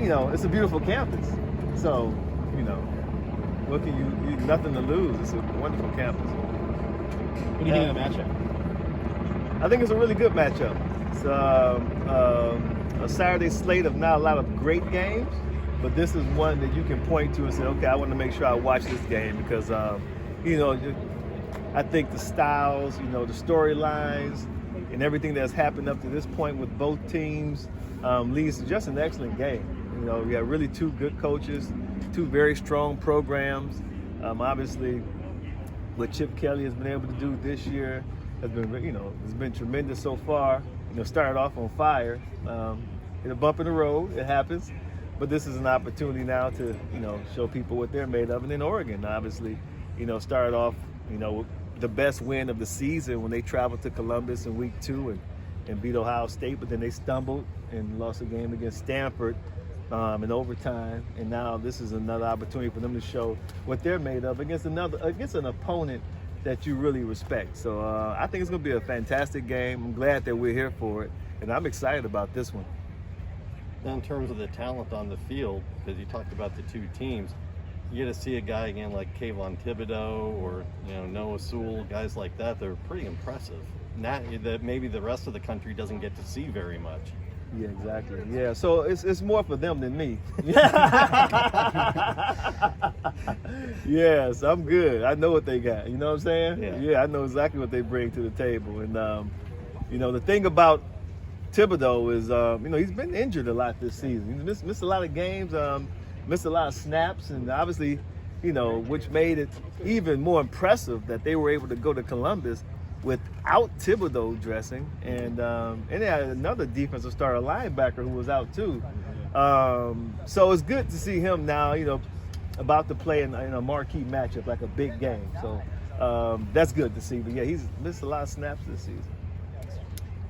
it's a beautiful campus. So, what can you nothing to lose. It's a wonderful campus. What do you think of the matchup? I think it's a really good matchup. It's a Saturday slate of not a lot of great games, but this is one that you can point to and say, okay, I want to make sure I watch this game because, I think the styles, the storylines, and everything that's happened up to this point with both teams leads to just an excellent game. We have really two good coaches, two very strong programs. Obviously, what Chip Kelly has been able to do this year has been tremendous so far. Started off on fire, hit a bump in the road, it happens, but this is an opportunity now to, show people what they're made of. And then Oregon, obviously, started off, with the best win of the season when they traveled to Columbus in week 2 and beat Ohio State, but then they stumbled and lost a game against Stanford in overtime. And now this is another opportunity for them to show what they're made of against an opponent that you really respect. So I think it's going to be a fantastic game. I'm glad that we're here for it, and I'm excited about this one. Now, in terms of the talent on the field, because you talked about the two teams, you get to see a guy again like Kayvon Thibodeau or Noah Sewell, guys like that. They're pretty impressive. That maybe the rest of the country doesn't get to see very much. Yeah, exactly. Yeah, so it's more for them than me. Yes, I'm good. I know what they got. You know what I'm saying? Yeah, I know exactly what they bring to the table. And the thing about Thibodeau is, he's been injured a lot this season. He's missed a lot of games, missed a lot of snaps, and obviously, which made it even more impressive that they were able to go to Columbus without Thibodeau dressing, and they had another defensive starter linebacker who was out too. So it's good to see him now, about to play in a marquee matchup, like a big game. So that's good to see. But yeah, he's missed a lot of snaps this season.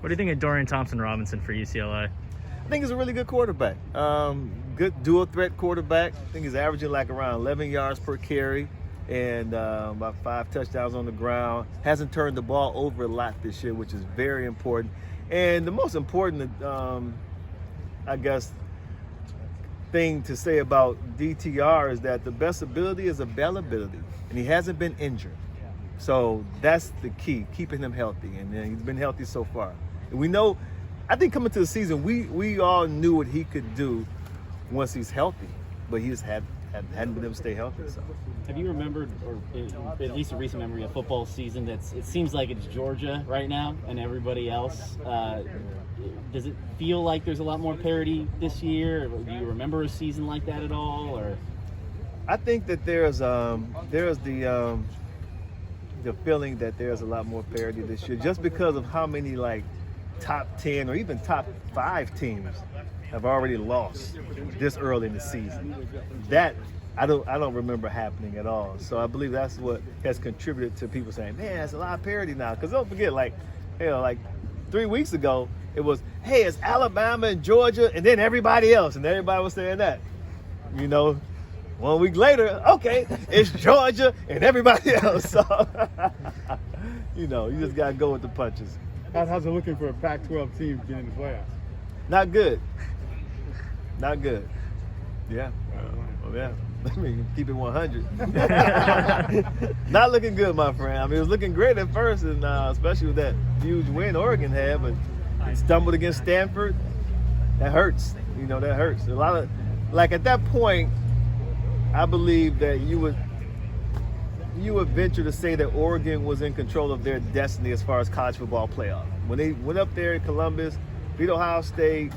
What do you think of Dorian Thompson-Robinson for UCLA? I think he's a really good quarterback. Good dual threat quarterback. I think he's averaging like around 11 yards per carry and about 5 touchdowns on the ground. Hasn't turned the ball over a lot this year, which is very important. And the most important, thing to say about DTR is that the best ability is availability, and he hasn't been injured. So that's the key, keeping him healthy, and he's been healthy so far. And we know, I think coming to the season, we all knew what he could do once he's healthy, but he just hadn't been able to stay healthy. So. Have you remembered, or at least a recent memory, of football season it seems like it's Georgia right now and everybody else? Does it feel like there's a lot more parity this year? Do you remember a season like that at all? Or I think that there's the feeling that there's a lot more parity this year, just because of how many top 10 or even top 5 teams have already lost this early in the season. That I don't remember happening at all. So I believe that's what has contributed to people saying, man, it's a lot of parity now. Because don't forget, 3 weeks ago, it was, hey, it's Alabama and Georgia and then everybody else. And everybody was saying that. 1 week later, okay, it's Georgia and everybody else. So, you just got to go with the punches. How's it looking for a Pac-12 team getting in the playoffs? Not good. Not good. Yeah. Yeah. Let me keep it 100. Not looking good, my friend. I mean, it was looking great at first, and especially with that huge win Oregon had, but stumbled against Stanford. That hurts. That hurts. A lot of, at that point, I believe that you would venture to say that Oregon was in control of their destiny as far as college football playoff. When they went up there in Columbus, beat Ohio State,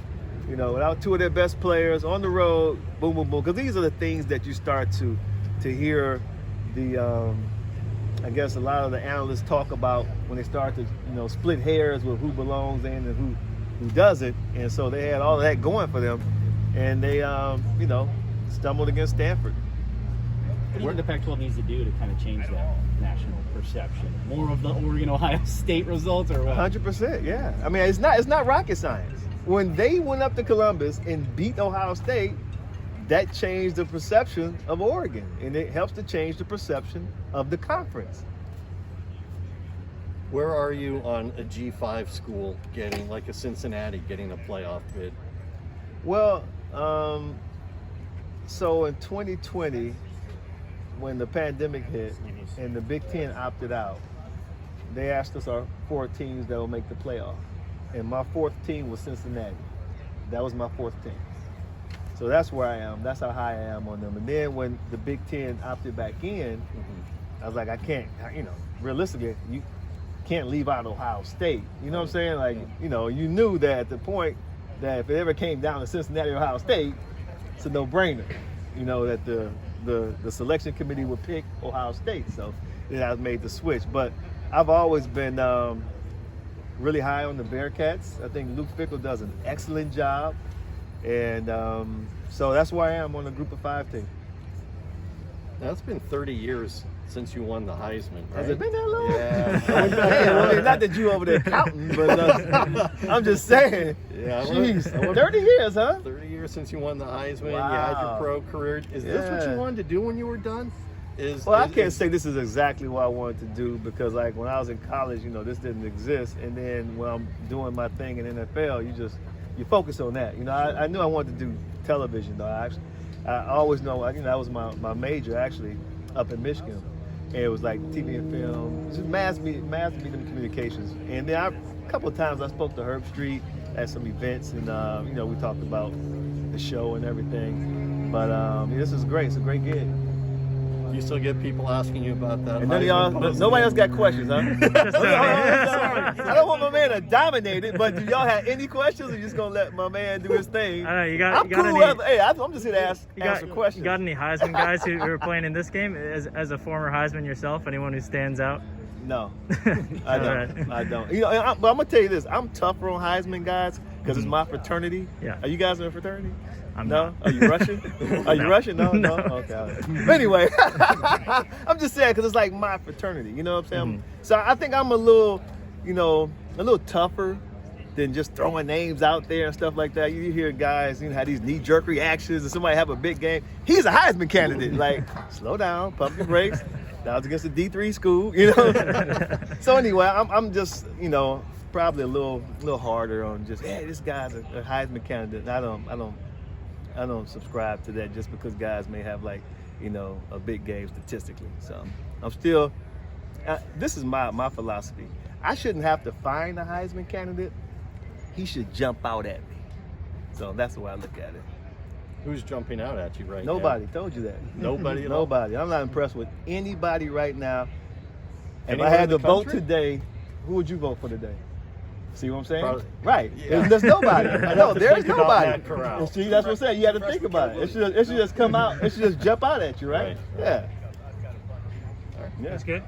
without 2 of their best players on the road, boom, boom, boom. Because these are the things that you start to hear the, a lot of the analysts talk about when they start to, split hairs with who belongs in and who doesn't. And so they had all of that going for them. And they, stumbled against Stanford. What do you think the Pac-12 needs to do to kind of change that national perception? More of the Oregon-Ohio State results, or what? 100%, yeah. I mean, it's not rocket science. When they went up to Columbus and beat Ohio State, that changed the perception of Oregon, and it helps to change the perception of the conference. Where are you on a G5 school getting, like a Cincinnati, getting a playoff bid? Well, So in 2020, when the pandemic hit and the Big Ten opted out, they asked us our 4 teams that will make the playoff. And my 4th team was Cincinnati. That was my 4th team. So that's where I am. That's how high I am on them. And then when the Big Ten opted back in, I was like, I can't, realistically, you can't leave out Ohio State. You know what I'm saying? Like, you knew that at the point that if it ever came down to Cincinnati or Ohio State, it's a no-brainer. That the selection committee would pick Ohio State. So then I made the switch. But I've always been really high on the Bearcats. I think Luke Fickell does an excellent job. And so that's why I am on the Group of 5 team. Now, it's been 30 years since you won the Heisman, right? Has it been that long? Yeah. Not that you over there counting, but I'm just saying. Yeah, Jeez, 30 years, huh? 30 years since you won the Heisman. Wow. You had your pro career. Is this what you wanted to do when you were done? I can't say this is exactly what I wanted to do because, like, when I was in college, this didn't exist. And then when I'm doing my thing in NFL, you focus on that. I knew I wanted to do television, though. I always know, that was my major, actually, up in Michigan. And it was like TV and film, just mass media communications. And then a couple of times I spoke to Herb Street at some events, and we talked about the show and everything. But this is great. It's a great gig. You still get people asking you about that? And none of y'all, nobody else got questions, huh? I don't want my man to dominate it, but do y'all have any questions, or you just gonna let my man do his thing? I know I'm just here to answer questions. You got any Heisman guys who are playing in this game? As a former Heisman yourself, anyone who stands out? No, I don't. I don't. But I'm gonna tell you this: I'm tougher on Heisman guys because it's my fraternity. Yeah. Are you guys in a fraternity? I'm no. not. Are you Russian? Are you Russian? No. Okay. But anyway, I'm just saying because it's like my fraternity. You know what I'm saying? Mm-hmm. So I think I'm a little tougher than just throwing names out there and stuff like that. You hear guys, have these knee-jerk reactions, and somebody have a big game. He's a Heisman candidate. Like, slow down, pump your brakes. That was against a D3 school, So anyway, I'm just, probably a little harder on just, hey, this guy's a Heisman candidate. I don't subscribe to that just because guys may have a big game statistically. So I'm still, this is my philosophy. I shouldn't have to find a Heisman candidate. He should jump out at me. So that's the way I look at it. Who's jumping out at you right Nobody. now? Told you that. Nobody at all? Nobody. I'm not impressed with anybody right now. If Anywhere I had in the to vote country? today, who would you vote for today? See what I'm saying? Probably. Right. Yeah. There's nobody. No, there's think about nobody. Matt Corral. See, that's what I'm saying. You got to think about it. It should just come out. It should just jump out at you, right? Right. Yeah. That's good.